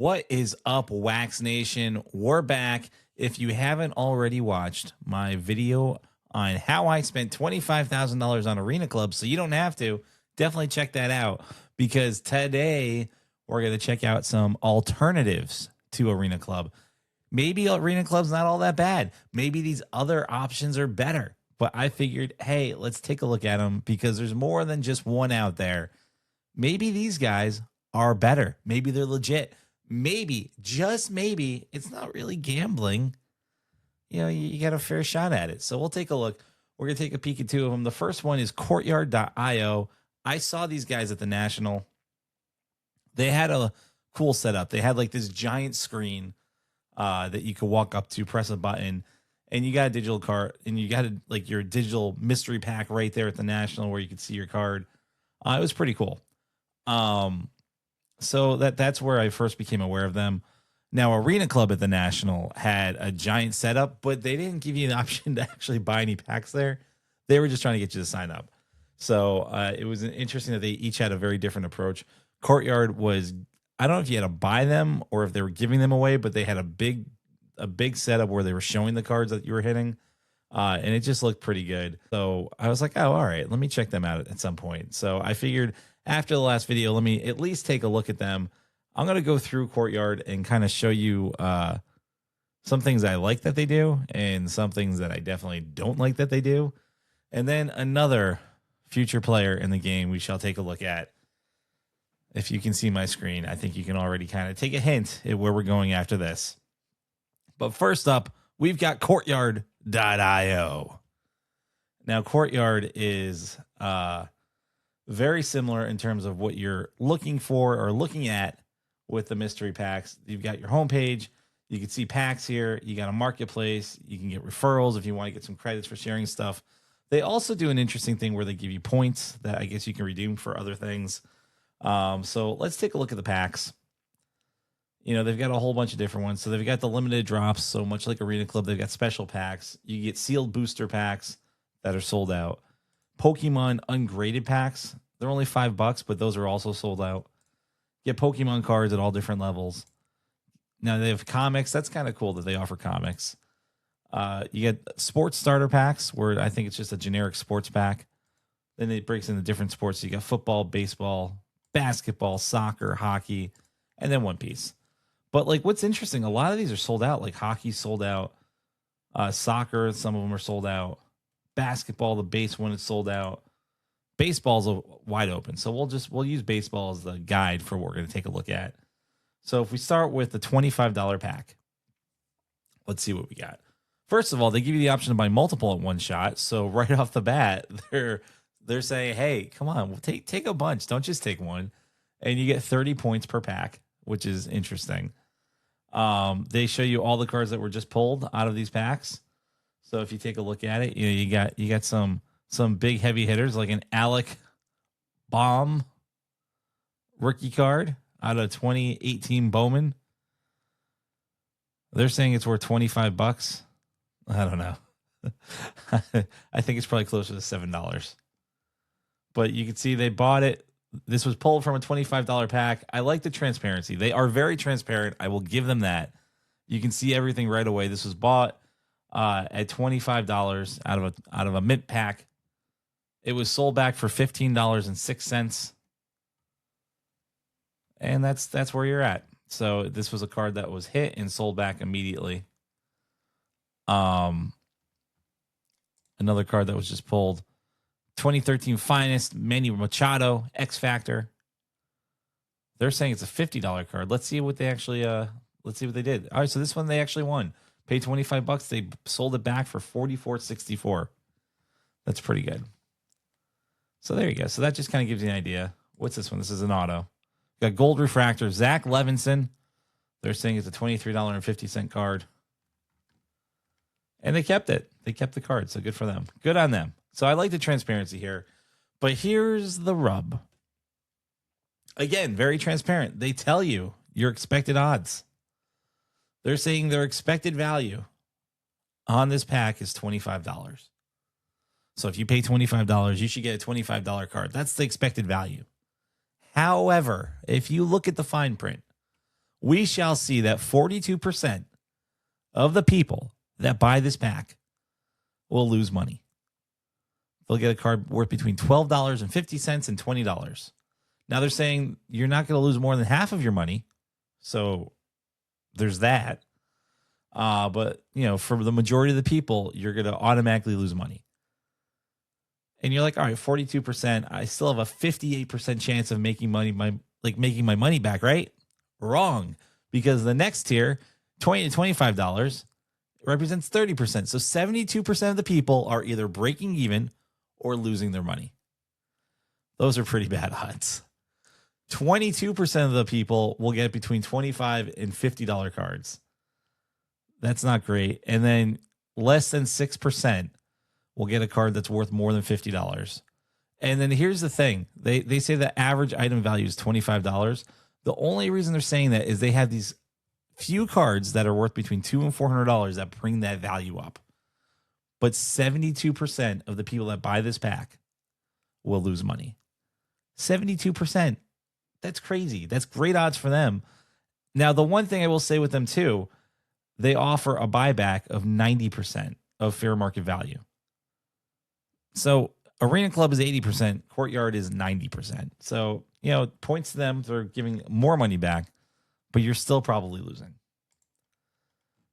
What is up, Wax Nation? We're back. If you haven't already watched my video on how I spent $25,000 on Arena Club, so you don't have to, definitely check that out, because today we're going to check out some alternatives to Arena Club. Maybe Arena Club's not all that bad. Maybe these other options are better. But I figured, hey, let's take a look at them, because there's more than just one out there. Maybe these guys are better. Maybe they're legit. Maybe, just maybe, it's not really gambling. You know, you got a fair shot at it. So we'll take a look. We're going to take a peek at two of them. The first one is courtyard.io. I saw these guys at the National. They had a cool setup. They had like this giant screen that you could walk up to, press a button, and you got a digital card, and you got like your digital mystery pack right there at the National where you could see your card. It was pretty cool. So that's where I first became aware of them. Now, Arena Club at the National had a giant setup, but they didn't give you an option to actually buy any packs there. They were just trying to get you to sign up. So it was interesting that they each had a very different approach. Courtyard was, I don't know if you had to buy them or if they were giving them away, but they had a big setup where they were showing the cards that you were hitting. And it just looked pretty good. So I was like, oh, all right, let me check them out at some point. So I figured after the last video, let me at least take a look at them. I'm going to go through Courtyard and kind of show you some things I like that they do and some things that I definitely don't like that they do. And then another future player in the game we shall take a look at. If you can see my screen, I think you can already kind of take a hint at where we're going after this. But first up, we've got courtyard.io. Now, Courtyard is very similar in terms of what you're looking for or looking at with the mystery packs. You've got your homepage. You can see packs here. You got a marketplace. You can get referrals if you want to get some credits for sharing stuff. They also do an interesting thing where they give you points that I guess you can redeem for other things. So let's take a look at the packs. You know, they've got a whole bunch of different ones. So they've got the limited drops. So much like Arena Club, they've got special packs. You get sealed booster packs that are sold out. Pokemon ungraded packs. They're only $5, but those are also sold out. Get Pokemon cards at all different levels. Now they have comics. That's kind of cool that they offer comics. You get sports starter packs where I think it's just a generic sports pack. Then it breaks into different sports. You got football, baseball, basketball, soccer, hockey, and then One Piece. But like, what's interesting, a lot of these are sold out. Like hockey sold out. Soccer, some of them are sold out. Basketball, the base one is sold out. Baseball's wide open. So we'll use baseball as the guide for what we're going to take a look at. So if we start with the $25 pack, let's see what we got. First of all, they give you the option to buy multiple at one shot. So right off the bat, they're saying, hey, come on, take a bunch. Don't just take one. And you get 30 points per pack, which is interesting. They show you all the cards that were just pulled out of these packs. So if you take a look at it, you got some big heavy hitters like an Alec Baum rookie card out of 2018 Bowman. They're saying it's worth $25. I don't know. I think it's probably closer to $7. But you can see they bought it. This was pulled from a $25 pack. I like the transparency. They are very transparent. I will give them that. You can see everything right away. This was bought at $25 out of a mint pack. It was sold back for $15.06. And that's where you're at. So this was a card that was hit and sold back immediately. Another card that was just pulled. 2013 Finest, Manny Machado, X Factor. They're saying it's a $50 card. Let's see what they actually let's see what they did. All right, so this one they actually won. Paid $25. They sold it back for $44.64. That's pretty good. So there you go. So that just kind of gives you an idea. What's this one? This is an auto. Got Gold Refractor, Zach Levinson. They're saying it's a $23.50 card. And they kept it. They kept the card, so good for them. Good on them. So I like the transparency here. But here's the rub. Again, very transparent. They tell you your expected odds. They're saying their expected value on this pack is $25. So if you pay $25, you should get a $25 card. That's the expected value. However, if you look at the fine print, we shall see that 42% of the people that buy this pack will lose money. They'll get a card worth between $12.50 and $20. Now they're saying you're not going to lose more than half of your money. So there's that. But, for the majority of the people, you're going to automatically lose money. And you're like, all right, 42%. I still have a 58% chance of making making my money back, right? Wrong. Because the next tier, $20 to $25, represents 30%. So 72% of the people are either breaking even or losing their money. Those are pretty bad odds. 22% of the people will get between $25 and $50 cards. That's not great. And then less than 6% will get a card that's worth more than $50. And then here's the thing. They say the average item value is $25. The only reason they're saying that is they have these few cards that are worth between $200 and $400 that bring that value up. But 72% of the people that buy this pack will lose money. 72%. That's crazy. That's great odds for them. Now, the one thing I will say with them too, they offer a buyback of 90% of fair market value. So Arena Club is 80%, Courtyard is 90%. So, points to them, they're giving more money back, but you're still probably losing.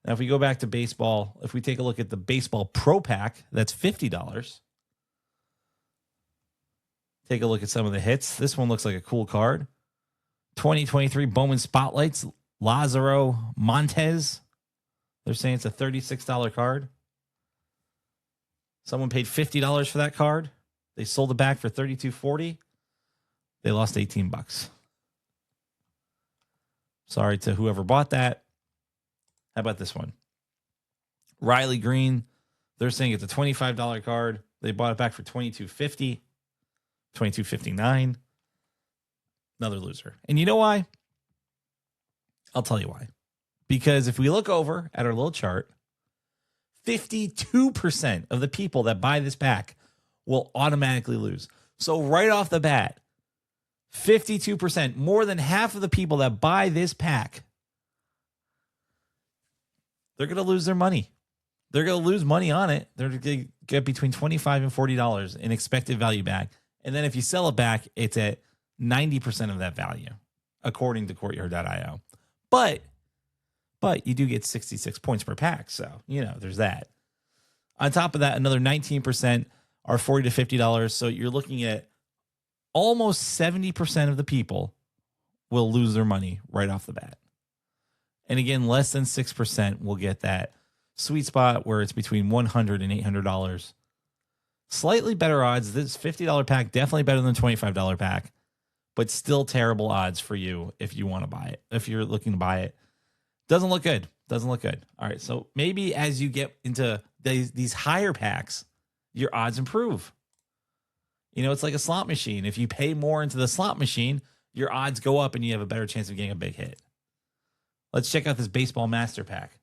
Now, if we go back to baseball, if we take a look at the Baseball Pro Pack, that's $50. Take a look at some of the hits. This one looks like a cool card. 2023 Bowman Spotlights, Lazaro Montez. They're saying it's a $36 card. Someone paid $50 for that card. They sold it back for $32.40. They lost $18. Sorry to whoever bought that. How about this one? Riley Green. They're saying it's a $25 card. They bought it back for $22.50. $22.59. Another loser. And you know why? I'll tell you why. Because if we look over at our little chart, 52% of the people that buy this pack will automatically lose. So right off the bat, 52%, more than half of the people that buy this pack, they're going to lose their money. They're going to lose money on it. They're going to get between $25 and $40 in expected value back. And then if you sell it back, it's at 90% of that value, according to Courtyard.io. But you do get 66 points per pack. So, there's that. On top of that, another 19% are $40 to $50. So you're looking at almost 70% of the people will lose their money right off the bat. And again, less than 6% will get that sweet spot where it's between $100 and $800. Slightly better odds. This $50 pack, definitely better than the $25 pack, but still terrible odds for you if you want to buy it. If you're looking to buy it, doesn't look good. Doesn't look good. All right. So maybe as you get into these higher packs, your odds improve. It's like a slot machine. If you pay more into the slot machine, your odds go up and you have a better chance of getting a big hit. Let's check out this Baseball Master Pack.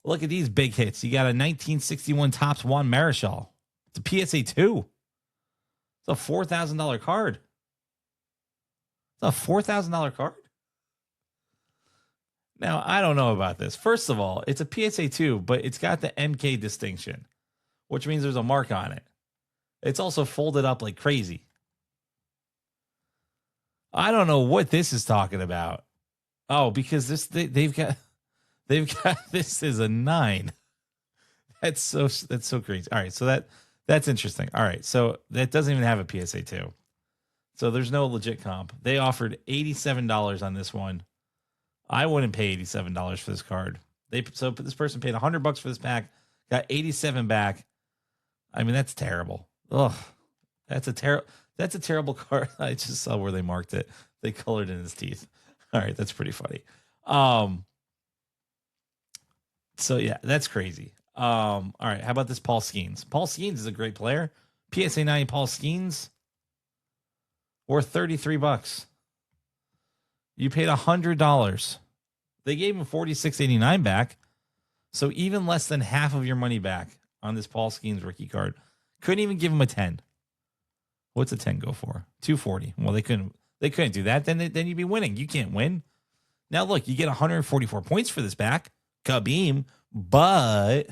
Look at these big hits. You got a 1961 Topps Juan Marichal. It's a PSA 2. It's a $4,000 card. It's a $4,000 card. Now, I don't know about this. First of all, it's a PSA 2, but it's got the MK distinction, which means there's a mark on it. It's also folded up like crazy. I don't know what this is talking about. Oh, because they've got this is a 9. That's so crazy. All right, so that's interesting. All right, so that doesn't even have a PSA 2. So there's no legit comp. They offered $87 on this one. I wouldn't pay $87 for this card. So this person paid $100 for this pack, got 87 back. I mean, that's terrible. Ugh, that's a terrible card. I just saw where they marked it. They colored in his teeth. All right, that's pretty funny. So yeah, that's crazy. All right, how about this Paul Skeens? Paul Skeens is a great player. PSA 9 Paul Skeens worth $33. You paid $100. They gave him $46.89 back. So even less than half of your money back on this Paul Skeens rookie card. Couldn't even give him a 10. What's a 10 go for? $240. Well, they couldn't do that. Then you'd be winning. You can't win. Now, look, you get 144 points for this pack. Kabeam. But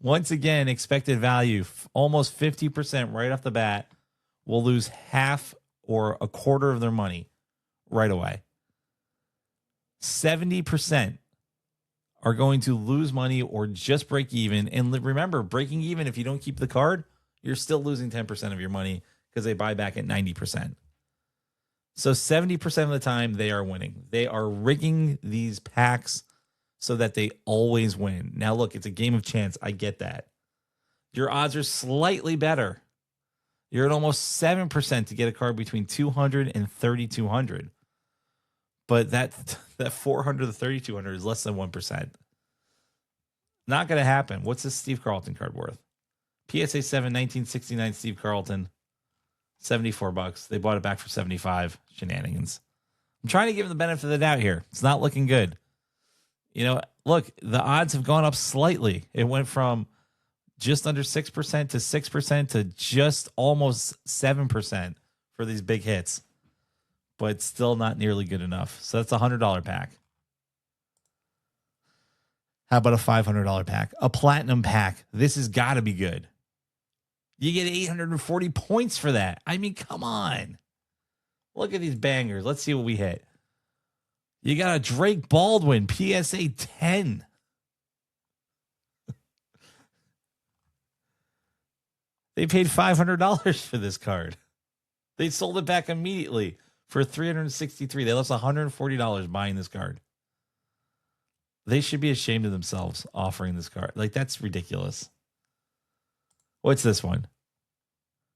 once again, expected value, almost 50% right off the bat, will lose half or a quarter of their money right away. 70% are going to lose money or just break even. And remember, breaking even, if you don't keep the card, you're still losing 10% of your money because they buy back at 90%. So 70% of the time, they are winning. They are rigging these packs so that they always win. Now, look, it's a game of chance. I get that. Your odds are slightly better. You're at almost 7% to get a card between 200 and 3,200. But that 400 to 3,200 is less than 1%. Not going to happen. What's this Steve Carlton card worth? PSA 7, 1969 Steve Carlton, $74. They bought it back for 75. Shenanigans. I'm trying to give them the benefit of the doubt here. It's not looking good. You know, look, the odds have gone up slightly. It went from just under 6% to 6% to just almost 7% for these big hits, but still not nearly good enough. So that's a $100 pack. How about a $500 pack? A platinum pack. This has got to be good. You get 840 points for that. I mean, come on. Look at these bangers. Let's see what we hit. You got a Drake Baldwin, PSA 10. They paid $500 for this card. They sold it back immediately for $363. They lost $140 buying this card. They should be ashamed of themselves offering this card. Like, that's ridiculous. What's this one?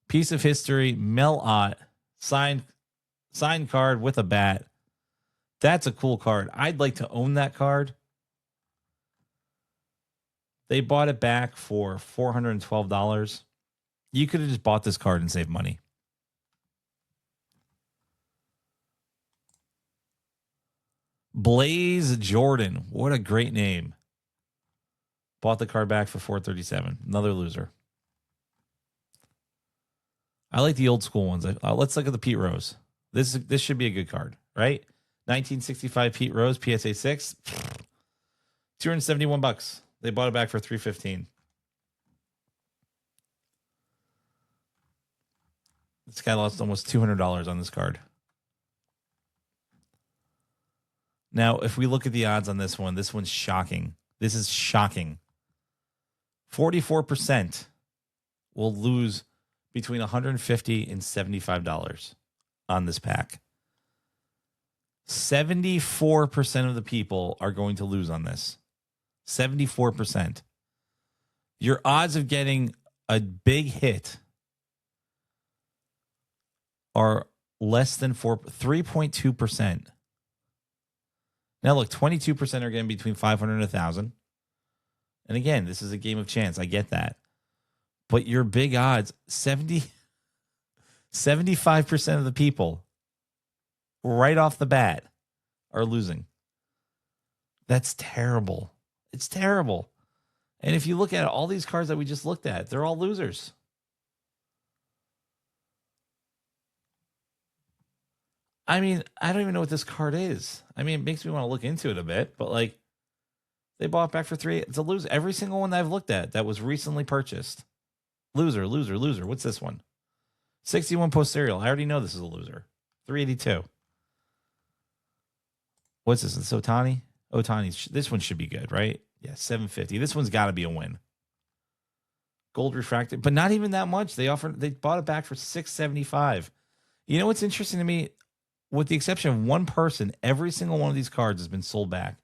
Piece of history, Mel Ott, signed card with a bat. That's a cool card. I'd like to own that card. They bought it back for $412. You could have just bought this card and saved money. Blaze Jordan. What a great name. Bought the card back for $437. Another loser. I like the old school ones. Let's look at the Pete Rose. This should be a good card, right? 1965 Pete Rose, PSA 6. $271. They bought it back for $315. This guy lost almost $200 on this card. Now, if we look at the odds on this one's shocking. This is shocking. 44% will lose between $150 and $75 on this pack. 74% of the people are going to lose on this. 74%. Your odds of getting a big hit are less than 3.2%. Now, look, 22% are getting between 500 and 1,000. And again, this is a game of chance. I get that. But your big odds, 75% of the people right off the bat are losing. That's terrible. It's terrible. And if you look at all these cards that we just looked at, they're all losers. I mean, I don't even know what this card is. I mean, it makes me want to look into it a bit, but like, they bought it back for $3. It's a loser. Every single one that I've looked at that was recently purchased. Loser, loser, loser. What's this one? 61 posterior. I already know this is a loser. $382. What's this? It's Otani? Otani. This one should be good, right? Yeah, $750. This one's got to be a win. Gold refracted, but not even that much. They bought it back for $675. You know what's interesting to me? With the exception of one person, every single one of these cards has been sold back.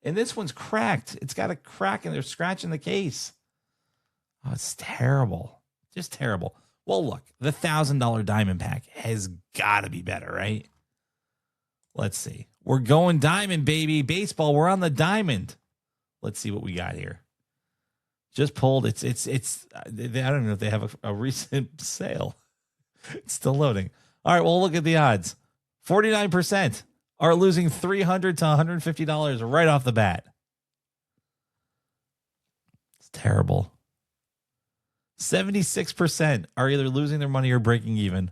And this one's cracked. It's got a crack and they're scratching the case. Oh, it's terrible. Just terrible. Well, look, the $1,000 diamond pack has got to be better, right? Let's see. We're going diamond, baby. Baseball, we're on the diamond. Let's see what we got here. Just pulled. It's. I don't know if they have a recent sale. It's still loading. All right, well, look at the odds. 49% are losing $300 to $150 right off the bat. It's terrible. 76% are either losing their money or breaking even.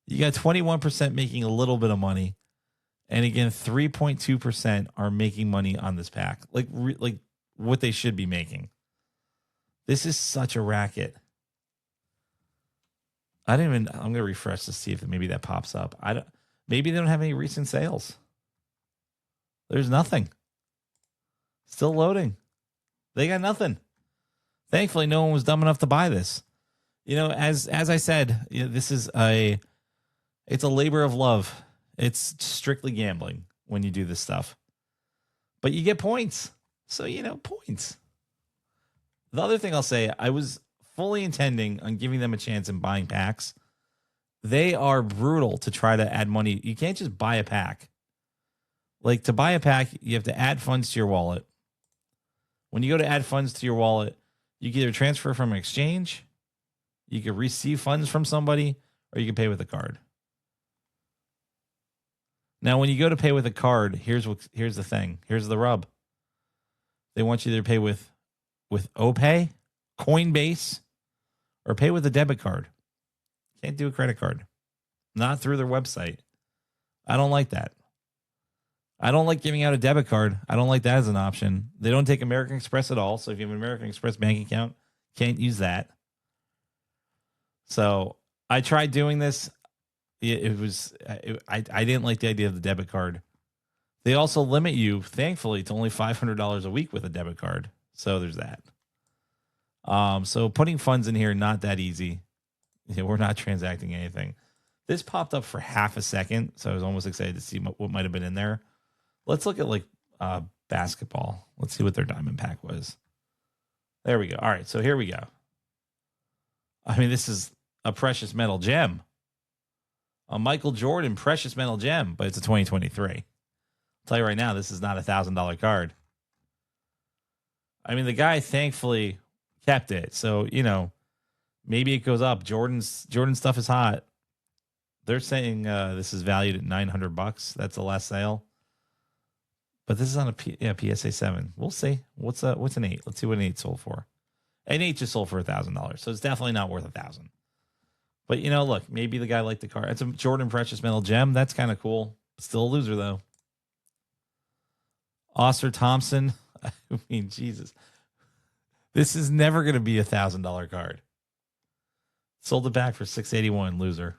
You got 21% making a little bit of money. And again, 3.2% are making money on this pack. Like what they should be making. This is such a racket. I'm going to refresh to see if maybe that pops up. Maybe they don't have any recent sales. There's nothing. Still loading. They got nothing. Thankfully, no one was dumb enough to buy this. As I said, this is it's a labor of love. It's strictly gambling when you do this stuff. But you get points. So, points. The other thing I'll say, I was fully intending on giving them a chance in buying packs. They are brutal to try to add money. You can't just buy a pack. Like, to buy a pack, you have to add funds to your wallet. When you go to add funds to your wallet, you can either transfer from an exchange, you can receive funds from somebody, or you can pay with a card. Now, when you go to pay with a card, here's the thing. Here's the rub. They want you to pay with OPay, Coinbase, or pay with a debit card. Can't do a credit card. Not through their website. I don't like that. I don't like giving out a debit card. I don't like that as an option. They don't take American Express at all. So if you have an American Express bank account, can't use that. So I tried doing this. I didn't like the idea of the debit card. They also limit you, thankfully, to only $500 a week with a debit card. So there's that. So putting funds in here, not that easy. We're not transacting anything. This popped up for half a second, so I was almost excited to see what might have been in there. Let's look at basketball. Let's see what their diamond pack was. There we go. All right, so here we go. I mean, this is a precious metal gem. A Michael Jordan precious metal gem, but it's a 2023. I'll tell you right now, this is not a $1,000 card. I mean, the guy thankfully kept it. So, maybe it goes up. Jordan stuff is hot. They're saying this is valued at $900. That's the last sale. But this is on a PSA 7. We'll see. What's an 8? Let's see what an 8 sold for. An 8 just sold for $1,000. So it's definitely not worth $1,000. But, look, maybe the guy liked the card. It's a Jordan precious metal gem. That's kind of cool. Still a loser, though. Oscar Thompson. I mean, Jesus. This is never going to be a $1,000 card. Sold it back for $681, loser.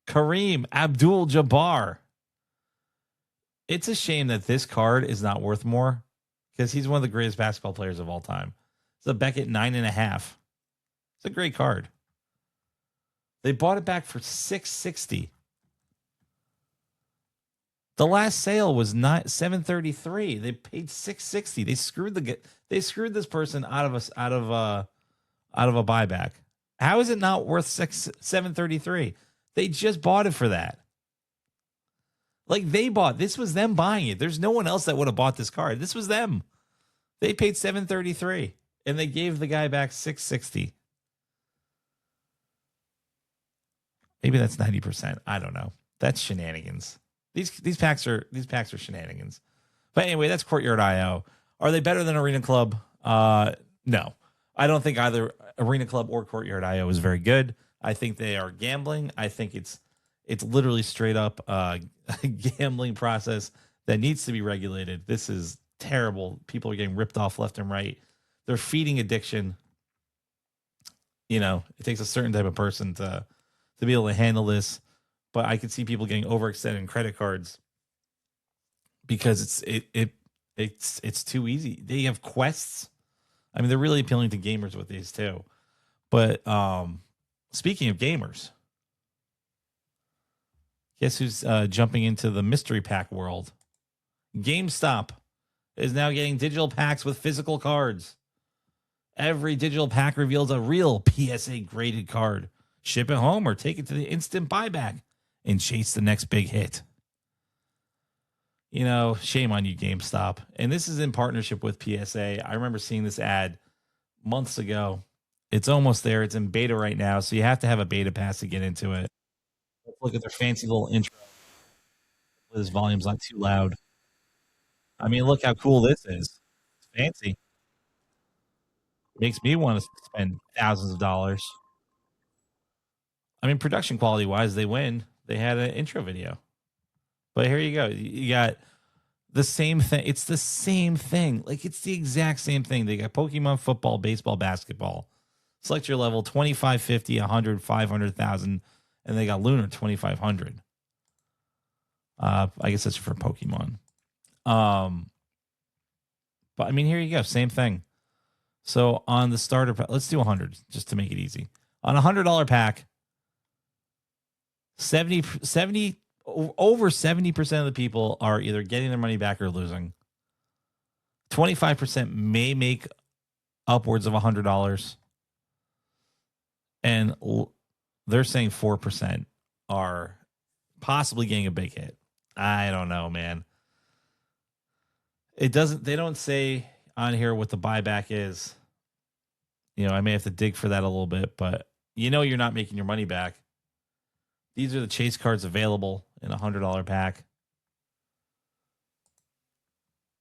Kareem Abdul-Jabbar. It's a shame that this card is not worth more because he's one of the greatest basketball players of all time. It's a Beckett 9.5. It's a great card. They bought it back for $660. The last sale was $733. They paid $660. They screwed this person out of a buyback. How is it not worth $733? They just bought it for that. Like this was them buying it. There's no one else that would have bought this card. This was them. They paid $733 and they gave the guy back $660. Maybe that's 90%. I don't know. That's shenanigans. These packs are shenanigans. But anyway, that's Courtyard IO. Are they better than Arena Club? No. I don't think either Arena Club or Courtyard IO is very good. I think they are gambling. I think it's literally straight up a gambling process that needs to be regulated. This is terrible. People are getting ripped off left and right. They're feeding addiction. It takes a certain type of person to be able to handle this. But I could see people getting overextended in credit cards because it's too easy. They have quests. I mean, they're really appealing to gamers with these too. But speaking of gamers, guess who's jumping into the mystery pack world? GameStop is now getting digital packs with physical cards. Every digital pack reveals a real PSA graded card. Ship it home or take it to the instant buyback and chase the next big hit. Shame on you, GameStop. And this is in partnership with PSA. I remember seeing this ad months ago. It's almost there. It's in beta right now. So you have to have a beta pass to get into it. Let's look at their fancy little intro. This volume's not too loud. I mean, look how cool this is. It's fancy. Makes me want to spend thousands of dollars. I mean, production quality wise, they win. They had an intro video. But here you go. You got the same thing. It's the same thing. Like, it's the exact same thing. They got Pokemon, football, baseball, basketball. Select your level 25, 50, 100, 500,000. And they got Lunar 2,500. I guess that's for Pokemon. But I mean, here you go. Same thing. So on the starter pack, let's do 100 just to make it easy. On a $100 pack, over 70% of the people are either getting their money back or losing. 25% may make upwards of $100. And they're saying 4% are possibly getting a big hit. I don't know, man. They don't say on here what the buyback is. I may have to dig for that a little bit, but you're not making your money back. These are the chase cards available in a $100 pack.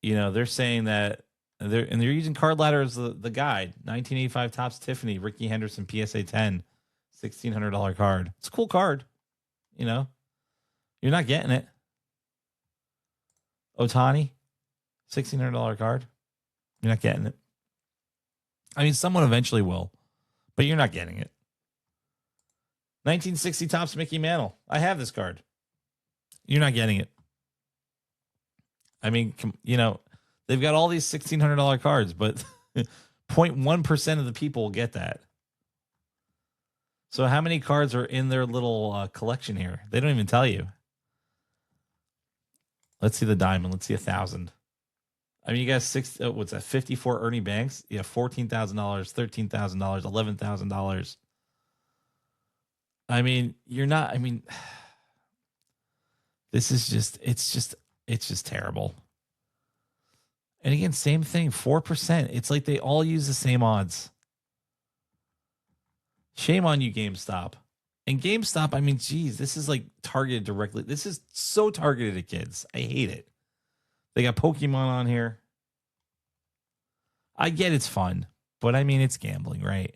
They're saying that they're using Card Ladder as the guide. 1985 Topps Tiffany, Ricky Henderson, PSA 10, $1,600 card. It's a cool card. You're not getting it. Otani, $1,600 card. You're not getting it. I mean, someone eventually will, but you're not getting it. 1960 Topps Mickey Mantle. I have this card. You're not getting it. I mean, they've got all these $1,600 cards, but 0.1% of the people will get that. So how many cards are in their little collection here? They don't even tell you. Let's see the diamond. Let's see 1,000. I mean, you got what's that? 54 Ernie Banks. You have $14,000, $13,000, $11,000. I mean, this is it's just terrible. And again, same thing, 4%. It's like they all use the same odds. Shame on you, GameStop. And GameStop, I mean, geez, this is like targeted directly. This is so targeted at kids. I hate it. They got Pokemon on here. I get it's fun, but I mean, it's gambling, right?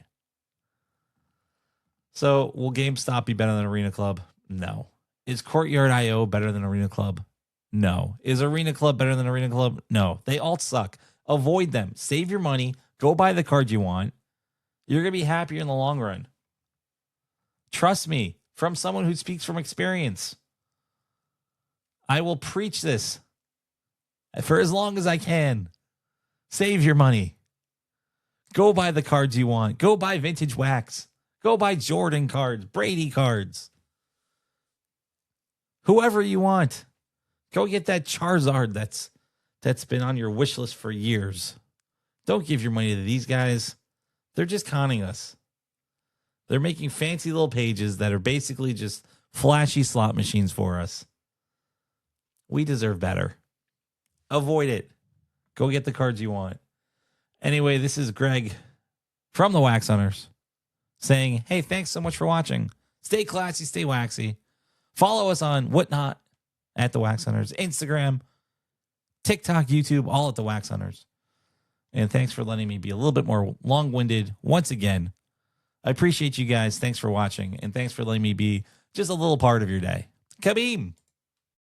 So will GameStop be better than Arena Club? No. Is Courtyard.io better than Arena Club? No. Is Arena Club better than Arena Club? No. They all suck. Avoid them. Save your money. Go buy the card you want. You're going to be happier in the long run. Trust me, from someone who speaks from experience. I will preach this for as long as I can. Save your money. Go buy the cards you want. Go buy vintage wax. Go buy Jordan cards, Brady cards. Whoever you want. Go get that Charizard that's been on your wish list for years. Don't give your money to these guys. They're just conning us. They're making fancy little pages that are basically just flashy slot machines for us. We deserve better. Avoid it. Go get the cards you want. Anyway, this is Greg from the Wax Hunters saying, hey, thanks so much for watching. Stay classy, stay waxy. Follow us on Whatnot at the Wax Hunters, Instagram, TikTok, YouTube, all at the Wax Hunters. And thanks for letting me be a little bit more long-winded once again. I appreciate you guys. Thanks for watching, and thanks for letting me be just a little part of your day. Kabeem!